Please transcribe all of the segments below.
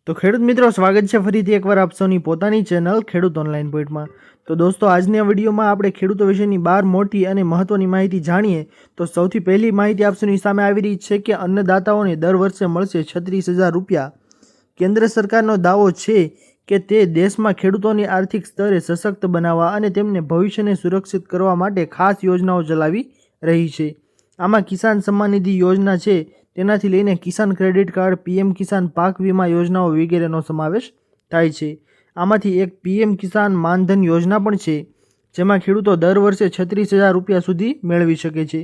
તો ખેડૂત મિત્રો, સ્વાગત છે ફરીથી એકવાર આપ સૌની પોતાની ચેનલ ખેડૂત ઓનલાઈન પોઈન્ટમાં। તો દોસ્તો, આજની આ વિડીયોમાં આપણે ખેડૂતો વિશેની 12 મોટી અને મહત્વની માહિતી જાણીએ। તો સૌથી પહેલી માહિતી આપ સૌની સામે આવી રહી છે કે અન્નદાતાઓને દર વર્ષે મળશે 36,000 રૂપિયા। કેન્દ્ર સરકારનો દાવો છે કે તે દેશમાં ખેડૂતોની આર્થિક સ્તરે સશક્ત બનાવવા અને તેમને ભવિષ્યને સુરક્ષિત કરવા માટે ખાસ યોજનાઓ ચલાવી રહી છે। આમાં કિસાન સન્માન નિધિ યોજના છે, તેનાથી લઈને કિસાન ક્રેડિટ કાર્ડ, પીએમ કિસાન પાક વીમા યોજનાઓ વગેરેનો સમાવેશ થાય છે। આમાંથી એક પીએમ કિસાન માનધન યોજના પણ છે, જેમાં ખેડૂતો દર વર્ષે 36,000 રૂપિયા સુધી મેળવી શકે છે।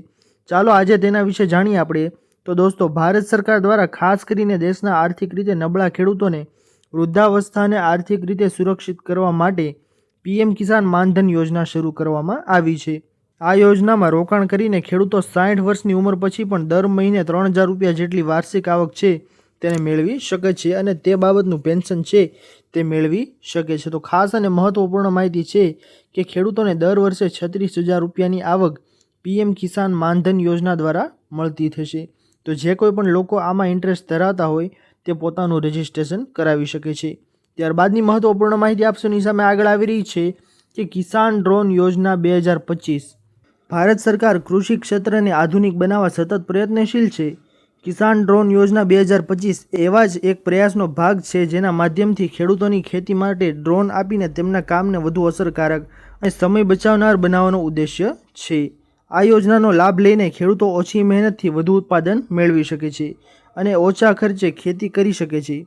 ચાલો આજે તેના વિશે જાણીએ આપણે। તો દોસ્તો, ભારત સરકાર દ્વારા ખાસ કરીને દેશના આર્થિક રીતે નબળા ખેડૂતોને વૃદ્ધાવસ્થાને આર્થિક રીતે સુરક્ષિત કરવા માટે પીએમ કિસાન માનધન યોજના શરૂ કરવામાં આવી છે। આ યોજનામાં રોકાણ કરીને ખેડૂતો 60 વર્ષની ઉંમર પછી પણ દર મહિને 3,000 રૂપિયા જેટલી વાર્ષિક આવક છે તેને મેળવી શકે છે અને તે બાબતનું પેન્શન છે તે મેળવી શકે છે। તો ખાસ અને મહત્વપૂર્ણ માહિતી છે કે ખેડૂતોને દર વર્ષે 36,000 રૂપિયાની આવક પીએમ કિસાન માનધન યોજના દ્વારા મળતી થશે। તો જે કોઈ પણ લોકો આમાં ઇન્ટરેસ્ટ ધરાવતા હોય તે પોતાનું રજિસ્ટ્રેશન કરાવી શકે છે। ત્યારબાદની મહત્વપૂર્ણ માહિતી આપ સૌની સામે આગળ આવી રહી છે કે કિસાન ડ્રોન યોજના 2025। ભારત સરકાર કૃષિ ક્ષેત્રને આધુનિક બનાવવા સતત પ્રયત્નશીલ છે। કિસાન ડ્રોન યોજના 2025 એવા જ એક પ્રયાસનો ભાગ છે, જેના માધ્યમથી ખેડૂતોની ખેતી માટે ડ્રોન આપીને તેમના કામને વધુ અસરકારક અને સમય બચાવનાર બનાવવાનો ઉદ્દેશ્ય છે। આ યોજનાનો લાભ લઈને ખેડૂતો ઓછી મહેનતથી વધુ ઉત્પાદન મેળવી શકે છે અને ઓછા ખર્ચે ખેતી કરી શકે છે।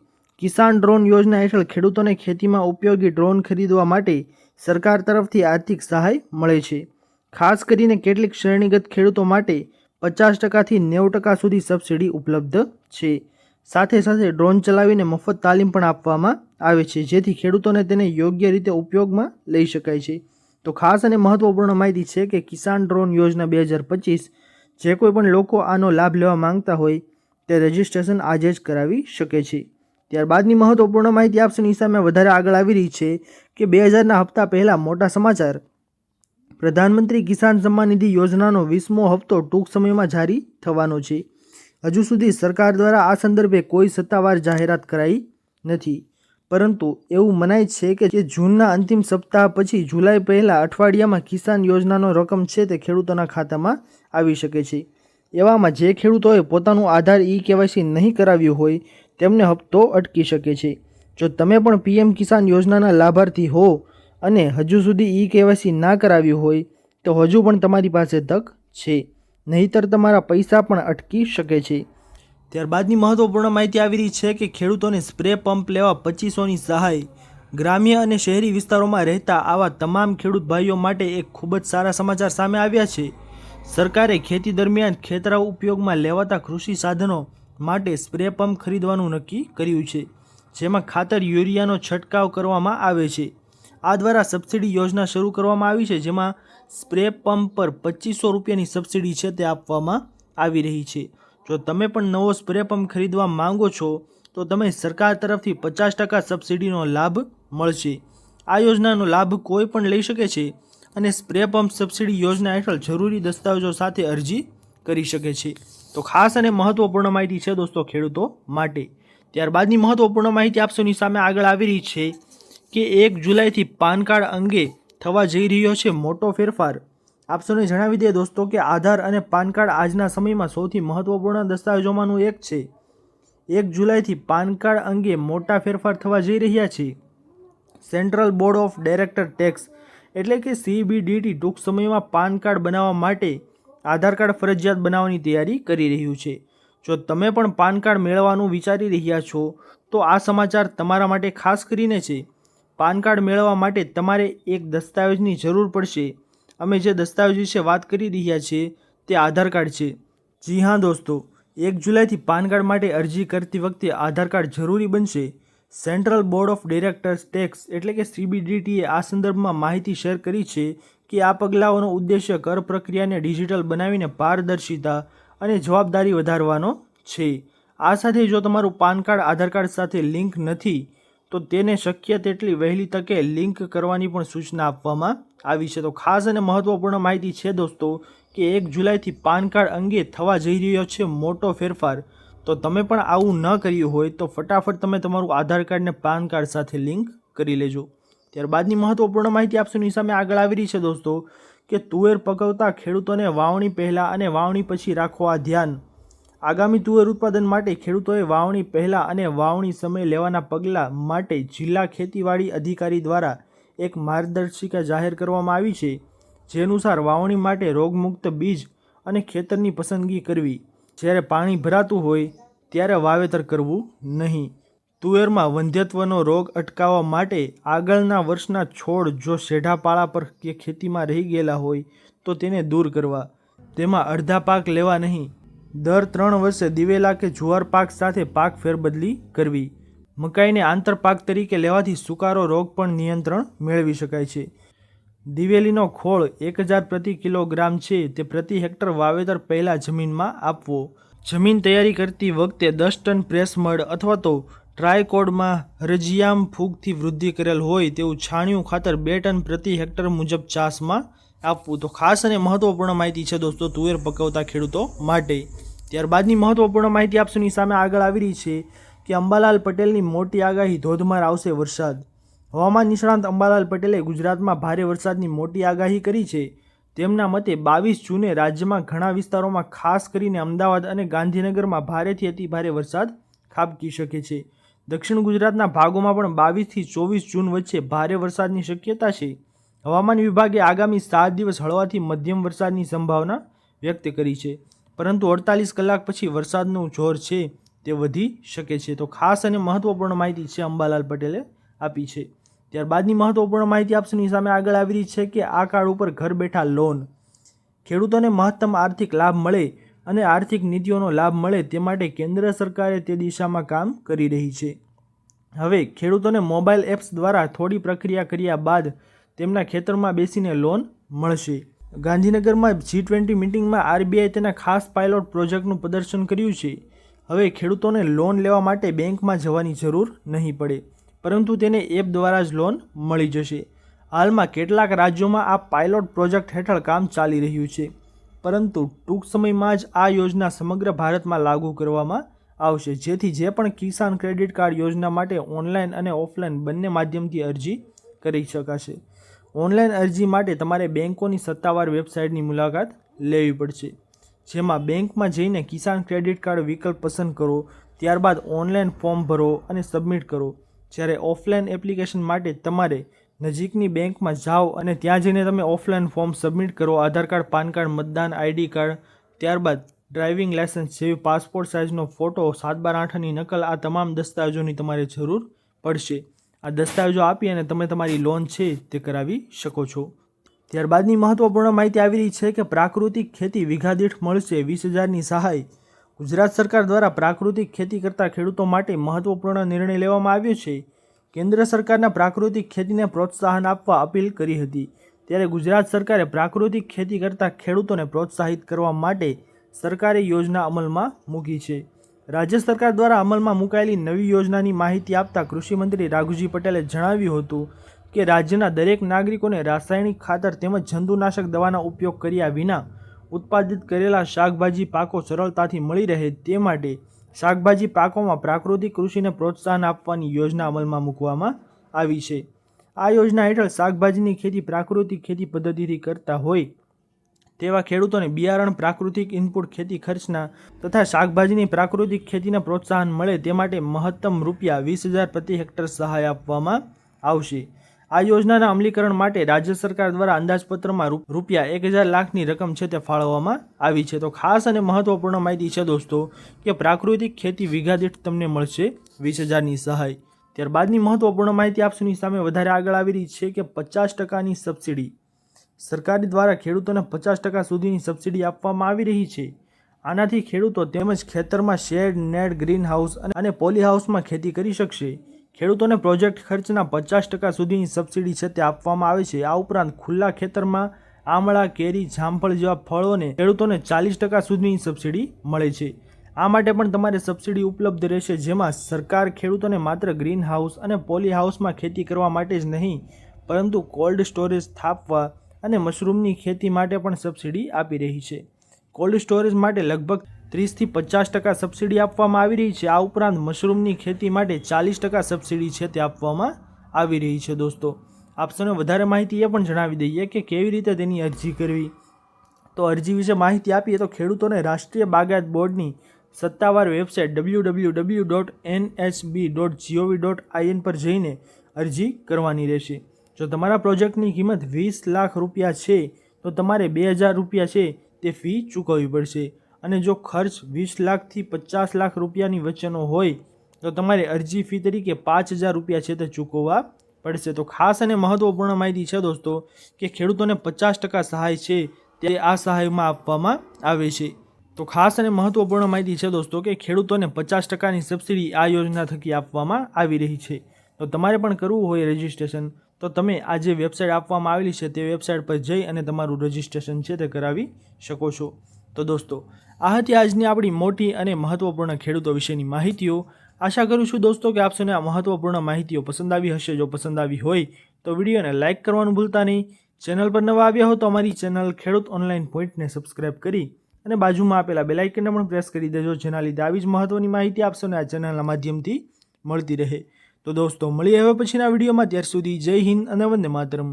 કિસાન ડ્રોન યોજના હેઠળ ખેડૂતોને ખેતીમાં ઉપયોગી ડ્રોન ખરીદવા માટે સરકાર તરફથી આર્થિક સહાય મળે છે। ખાસ કરીને કેટલીક શ્રેણીગત ખેડૂતો માટે 50%થી 90% સુધી સબસિડી ઉપલબ્ધ છે। સાથે સાથે ડ્રોન ચલાવીને મફત તાલીમ પણ આપવામાં આવે છે, જેથી ખેડૂતોને તેને યોગ્ય રીતે ઉપયોગમાં લઈ શકાય છે। તો ખાસ અને મહત્વપૂર્ણ માહિતી છે કે કિસાન ડ્રોન યોજના 2025 જે કોઈ પણ લોકો આનો લાભ લેવા માંગતા હોય તે રજિસ્ટ્રેશન આજે જ કરાવી શકે છે। ત્યારબાદની મહત્વપૂર્ણ માહિતી આપ સૌની સામે વધારે આગળ આવી રહી છે કે 2000ના હપ્તા પહેલાં મોટા સમાચાર। પ્રધાનમંત્રી કિસાન સન્માન નિધિ યોજનાનો 20મો હપ્તો ટૂંક સમયમાં જારી થવાનો છે। હજુ સુધી સરકાર દ્વારા આ સંદર્ભે કોઈ સત્તાવાર જાહેરાત કરાઈ નથી, પરંતુ એવું મનાય છે કે જૂનના અંતિમ સપ્તાહ પછી જુલાઈ પહેલા અઠવાડિયામાં કિસાન યોજનાનો રકમ છે તે ખેડૂતોના ખાતામાં આવી શકે છે। એવામાં જે ખેડૂતોએ પોતાનું આધાર ઈ-કેવાયસી નહીં કરાવ્યું હોય તેમને હપ્તો અટકી શકે છે। જો તમે પણ પીએમ કિસાન યોજનાના લાભાર્થી હો અને હજુ સુધી ઈ-કેવાયસી ના કરાવ્યું હોય તો હજુ પણ તમારી પાસે તક છે, નહીંતર તમારા પૈસા પણ અટકી શકે છે। ત્યારબાદની મહત્વપૂર્ણ માહિતી આવી રહી છે કે ખેડૂતોને સ્પ્રે પંપ લેવા 2500ની સહાય। ગ્રામ્ય અને શહેરી વિસ્તારોમાં રહેતા આવા તમામ ખેડૂત ભાઈઓ માટે એક ખૂબ જ સારા સમાચાર સામે આવ્યા છે। સરકારે ખેતી દરમિયાન ખેતરા ઉપયોગમાં લેવાતા કૃષિ સાધનો માટે સ્પ્રે પંપ ખરીદવાનું નક્કી કર્યું છે, જેમાં ખાતર યુરિયાનો છંટકાવ કરવામાં આવે છે। આ દ્વારા સબસિડી યોજના શરૂ કરવામાં આવી છે, જેમાં સ્પ્રે પંપ પર 2500 રૂપિયાની સબસિડી છે તે આપવામાં આવી રહી છે। જો તમે પણ નવો સ્પ્રે પંપ ખરીદવા માંગો છો તો તમે સરકાર તરફથી 50% સબસિડીનો લાભ મળશે। આ યોજનાનો લાભ કોઈ પણ લઈ શકે છે અને સ્પ્રે પંપ સબસિડી યોજના હેઠળ જરૂરી દસ્તાવેજો સાથે અરજી કરી શકે છે। તો ખાસ અને મહત્વપૂર્ણ માહિતી છે દોસ્તો ખેડૂતો માટે। ત્યારબાદની મહત્વપૂર્ણ માહિતી આપ સૌની સામે આગળ આવી રહી છે કે 1 જુલાઈથી પાન કાર્ડ અંગે થવા જઈ રહ્યો છે મોટો ફેરફાર। આપ સૌને જણાવી દઈએ દોસ્તો કે આધાર અને પાન કાર્ડ આજના સમયમાં સૌથી મહત્વપૂર્ણ દસ્તાવેજોમાંનું એક છે। 1 જુલાઈથી પાન કાર્ડ અંગે મોટા ફેરફાર થવા જઈ રહ્યા છે। Central board of director tax એટલે કે CBDT ટૂંક સમયમાં પાન કાર્ડ બનાવવા માટે આધાર કાર્ડ ફરજિયાત બનાવવાની તૈયારી કરી રહ્યું છે। જો તમે પણ પાન કાર્ડ મેળવવાનું વિચારી રહ્યા છો તો આ સમાચાર તમારા માટે ખાસ કરીને છે। પાન કાર્ડ મેળવવા માટે તમારે એક દસ્તાવેજની જરૂર પડશે। અમે જે દસ્તાવેજ વિશે વાત કરી રહ્યા છીએ તે આધાર કાર્ડ છે। જી હા દોસ્તો, 1 જુલાઈથી પાન કાર્ડ માટે અરજી કરતી વખતે આધાર કાર્ડ જરૂરી બનશે। Central board of directors tax એટલે કે CBDTએ આ સંદર્ભમાં માહિતી શેર કરી છે કે આ પગલાઓનો ઉદ્દેશ્ય કર પ્રક્રિયાને ડિજિટલ બનાવીને પારદર્શિતા અને જવાબદારી વધારવાનો છે। આ સાથે જો તમારું પાન કાર્ડ આધાર કાર્ડ સાથે લિંક નથી તો તેને શક્ય તેટલી વહેલી તકે લિંક કરવાની પણ સૂચના આપવામાં આવી છે। તો ખાસ અને મહત્વપૂર્ણ માહિતી છે દોસ્તો કે 1 જુલાઈથી પાન કાર્ડ અંગે થવા જઈ રહ્યો છે મોટો ફેરફાર। તો તમે પણ આવું ન કર્યું હોય તો ફટાફટ તમે તમારું આધાર કાર્ડને પાન કાર્ડ સાથે લિંક કરી લેજો. ત્યારબાદની મહત્વપૂર્ણ માહિતી આપસોની સામે આગળ આવી રહી છે દોસ્તો કે તુવેર પકવતા ખેડૂતોને વાવણી પહેલાં અને વાવણી પછી રાખો આ ધ્યાન. આગામી તુવેર ઉત્પાદન માટે ખેડૂતોએ વાવણી પહેલાં અને વાવણી સમયે લેવાના પગલાં માટે જિલ્લા ખેતીવાડી અધિકારી દ્વારા એક માર્ગદર્શિકા જાહેર કરવામાં આવી છે, જે અનુસાર વાવણી માટે રોગમુક્ત બીજ અને ખેતરની પસંદગી કરવી. જ્યારે પાણી ભરાતું હોય ત્યારે વાવેતર કરવું નહીં. તુવેરમાં વંધ્યત્વનો રોગ અટકાવવા માટે આગળના વર્ષના છોડ જો શેઢા પાળા પર કે ખેતીમાં રહી ગયેલા હોય તો તેને દૂર કરવા. તેમાં અડધા પાક લેવા નહીં. દર 3 વર્ષે દિવેલા કે જુવાર પાક સાથે પાક ફેરબદલી કરવી. મકાઈને આંતરપાક તરીકે લેવાથી સુકારો રોગ પણ નિયંત્રણ મેળવી શકાય છે. દિવેલીનો ખોળ 1000 પ્રતિ કિલોગ્રામ છે તે પ્રતિ હેક્ટર વાવેતર પહેલાં જમીનમાં આપવો. જમીન તૈયારી કરતી વખતે 10 ટન પ્રેસ મડ અથવા તો ટ્રાયકોડમાં હરજિયામ ફૂગથી વૃદ્ધિ કરેલ હોય તેવું છાણિયું ખાતર 2 ટન પ્રતિ હેક્ટર મુજબ ચાસમાં આપવું. તો ખાસ અને મહત્વપૂર્ણ માહિતી છે દોસ્તો તુવેર પકવતા ખેડૂતો માટે. ત્યારબાદની મહત્વપૂર્ણ માહિતી આપસોની સામે આગળ આવી રહી છે કે અંબાલાલ પટેલની મોટી આગાહી, ધોધમાર આવશે વરસાદ. હવામાન નિષ્ણાંત અંબાલાલ પટેલે ગુજરાતમાં ભારે વરસાદની મોટી આગાહી કરી છે. તેમના મતે 22 જૂને રાજ્યમાં ઘણા વિસ્તારોમાં ખાસ કરીને અમદાવાદ અને ગાંધીનગરમાં ભારેથી અતિ ભારે વરસાદ ખાબકી શકે છે. દક્ષિણ ગુજરાતના ભાગોમાં પણ 22 થી 24 જૂન વચ્ચે ભારે વરસાદની શક્યતા છે. હવામાન વિભાગે આગામી 7 દિવસ હળવાથી મધ્યમ વરસાદની સંભાવના વ્યક્ત કરી છે, પરંતુ 48 કલાક પછી વરસાદનું જોર છે તે વધી શકે છે. તો ખાસ અને મહત્વપૂર્ણ માહિતી છે અંબાલાલ પટેલે આપી છે. ત્યારબાદની મહત્વપૂર્ણ માહિતી આપસોની સામે આગળ આવી રહી છે કે આ કાર્ડ ઉપર ઘર બેઠા લોન. ખેડૂતોને મહત્તમ આર્થિક લાભ મળે અને આર્થિક નીતિઓનો લાભ મળે તે માટે કેન્દ્ર સરકારે તે દિશામાં કામ કરી રહી છે. હવે ખેડૂતોને મોબાઈલ એપ્સ દ્વારા થોડી પ્રક્રિયા કર્યા બાદ તેમના ખેતરમાં બેસીને લોન મળશે. ગાંધીનગરમાં G20 મિટિંગમાં RBI તેના ખાસ પાયલોટ પ્રોજેક્ટનું પ્રદર્શન કર્યું છે. હવે ખેડૂતોને લોન લેવા માટે બેંકમાં જવાની જરૂર નહીં પડે, પરંતુ તેને એપ દ્વારા જ લોન મળી જશે. હાલમાં કેટલાક રાજ્યોમાં આ પાયલોટ પ્રોજેક્ટ હેઠળ કામ ચાલી રહ્યું છે, પરંતુ ટૂંક સમયમાં જ આ યોજના સમગ્ર ભારતમાં લાગુ કરવામાં આવશે, જેથી જે પણ કિસાન ક્રેડિટ કાર્ડ યોજના માટે ઓનલાઈન અને ઓફલાઈન બંને માધ્યમથી અરજી કરી શકાશે. ઓનલાઈન અરજી માટે તમારે બેંકોની સત્તાવાર વેબસાઇટની મુલાકાત લેવી પડશે, જેમાં બેંકમાં જઈને કિસાન ક્રેડિટ કાર્ડ વિકલ્પ પસંદ કરો. ત્યારબાદ ઓનલાઈન ફોર્મ ભરો અને સબમિટ કરો. જ્યારે ઓફલાઈન એપ્લિકેશન માટે તમારે નજીકની બેંકમાં જાઓ અને ત્યાં જઈને તમે ઓફલાઈન ફોર્મ સબમિટ કરો. આધાર કાર્ડ, પાન કાર્ડ, મતદાન ID કાર્ડ, ત્યારબાદ ડ્રાઇવિંગ લાયસન્સ જેવી પાસપોર્ટ સાઇઝનો ફોટો, 7/8ની નકલ, આ તમામ દસ્તાવેજોની તમારે જરૂર પડશે. આ દસ્તાવેજો આપી અને તમે તમારી લોન છે તે કરાવી શકો છો. ત્યારબાદની મહત્વપૂર્ણ માહિતી આવી રહી છે કે પ્રાકૃતિક ખેતી વીઘા દીઠ મળશે 20,000ની સહાય. ગુજરાત સરકાર દ્વારા પ્રાકૃતિક ખેતી કરતા ખેડૂતો માટે મહત્વપૂર્ણ નિર્ણય લેવામાં આવ્યો છે. કેન્દ્ર સરકારના પ્રાકૃતિક ખેતીને પ્રોત્સાહન આપવા અપીલ કરી હતી, ત્યારે ગુજરાત સરકારે પ્રાકૃતિક ખેતી કરતા ખેડૂતોને પ્રોત્સાહિત કરવા માટે સરકારે યોજના અમલમાં મૂકી છે. રાજ્ય સરકાર દ્વારા અમલમાં મુકાયેલી નવી યોજનાની માહિતી આપતા કૃષિમંત્રી રાઘુજી પટેલે જણાવ્યું હતું કે રાજ્યના દરેક નાગરિકોને રાસાયણિક ખાતર તેમજ જંતુનાશક દવાના ઉપયોગ કર્યા વિના ઉત્પાદિત કરેલા શાકભાજી પાકો સરળતાથી મળી રહે તે માટે શાકભાજી પાકોમાં પ્રાકૃતિક કૃષિને પ્રોત્સાહન આપવાની યોજના અમલમાં મૂકવામાં આવી છે. આ યોજના હેઠળ શાકભાજીની ખેતી પ્રાકૃતિક ખેતી પદ્ધતિથી કરતા હોય તેવા ખેડૂતોને બિયારણ, પ્રાકૃતિક ઇનપુટ, ખેતી ખર્ચના તથા શાકભાજીની પ્રાકૃતિક ખેતીને પ્રોત્સાહન મળે તે માટે મહત્તમ ₹20,000 પ્રતિ હેક્ટર સહાય આપવામાં આવશે. આ યોજનાના અમલીકરણ માટે રાજ્ય સરકાર દ્વારા અંદાજપત્રમાં ₹1,000 લાખની રકમ છે તે ફાળવવામાં આવી છે. તો ખાસ અને મહત્વપૂર્ણ માહિતી છે દોસ્તો કે પ્રાકૃતિક ખેતી વીઘા દીઠ તમને મળશે 20,000ની સહાય. ત્યારબાદની મહત્વપૂર્ણ માહિતી આપસોની સામે વધારે આગળ આવી રહી છે કે 50%ની સબસિડી. સરકાર દ્વારા ખેડૂતોને 50% સુધીની સબસિડી આપવામાં આવી રહી છે. આનાથી ખેડૂતો તેમજ ખેતરમાં શેડ, નેટ, ગ્રીન હાઉસ અને પોલી હાઉસમાં ખેતી કરી શકશે. ખેડૂતોને પ્રોજેક્ટ ખર્ચના 50% સુધીની સબસિડી છે તે આપવામાં આવે છે. આ ઉપરાંત ખુલ્લા ખેતરમાં આમળા, કેરી, જામફળ જેવા ફળોને ખેડૂતોને 40% સુધીની સબસિડી મળે છે. આ માટે પણ તમારે સબસિડી ઉપલબ્ધ રહેશે, જેમાં સરકાર ખેડૂતોને માત્ર ગ્રીન હાઉસ અને પોલી હાઉસમાં ખેતી કરવા માટે જ નહીં, પરંતુ કોલ્ડ સ્ટોરેજ સ્થાપવા અને મશરૂમની ખેતી માટે પણ સબસિડી આપી રહી છે. કોલ્ડ સ્ટોરેજ માટે લગભગ 30થી 50% સબસિડી આપવામાં આવી રહી છે। આ ઉપરાંત મશરૂમની ખેતી માટે 40% સબસિડી છે તે આપવામાં આવી રહી છે। દોસ્તો આપ સૌને વધારે માહિતી એ પણ જણાવી દઈએ કે કેવી રીતે તેની અરજી કરવી। તો અરજી વિશે માહિતી આપીએ તો ખેડૂતોને રાષ્ટ્રીય બાગાયત બોર્ડની સત્તાવાર વેબસાઇટ www.nhb.gov.in પર જઈને અરજી કરવાની રહેશે। જો તમારા પ્રોજેક્ટની કિંમત 20 લાખ રૂપિયા છે તો તમારે 2000 રૂપિયા છે તે ફી ચૂકવવી પડશે અને જો ખર્ચ 20 લાખથી 50 લાખ રૂપિયાની વચ્ચેનો હોય તો તમારે અરજી ફી તરીકે 5000 રૂપિયા છે તે ચૂકવવા પડશે। તો ખાસ અને મહત્વપૂર્ણ માહિતી છે દોસ્તો કે ખેડૂતોને 50% સહાય છે તે આ સહાયમાં આપવામાં આવે છે। તો ખાસ અને મહત્વપૂર્ણ માહિતી છે દોસ્તો કે ખેડૂતોને 50%ની સબસિડી આ યોજના થકી આપવામાં આવી રહી છે। તો તમારે પણ કરવું હોય રજિસ્ટ્રેશન તો તમે આ જે વેબસાઇટ આપવામાં આવેલી છે તે વેબસાઇટ પર જઈ અને તમારું રજિસ્ટ્રેશન છે તે કરાવી શકો છો। તો દોસ્તો આ હતી આજની આપણી મોટી અને મહત્વપૂર્ણ ખેડૂતો વિશેની માહિતીઓ। આશા કરું છું દોસ્તો કે આપ સૌને આ મહત્વપૂર્ણ માહિતીઓ પસંદ આવી હશે। જો પસંદ આવી હોય તો વિડીયોને લાઇક કરવાનું ભૂલતા નહીં। ચેનલ પર નવા આવ્યા હો તો અમારી ચેનલ ખેડૂત ઓનલાઈન પોઈન્ટને સબસ્ક્રાઇબ કરી અને બાજુમાં આપેલા બેલ આઇકનને પણ પ્રેસ કરી દેજો, જેના લીધે આવી જ મહત્વની માહિતી આપ સૌને આ ચેનલના માધ્યમથી મળતી રહે। તો દોસ્તો મળીએ હવે પછીના વિડીયોમાં, ત્યાર સુધી જય હિન્દ અને વંદે માતરમ।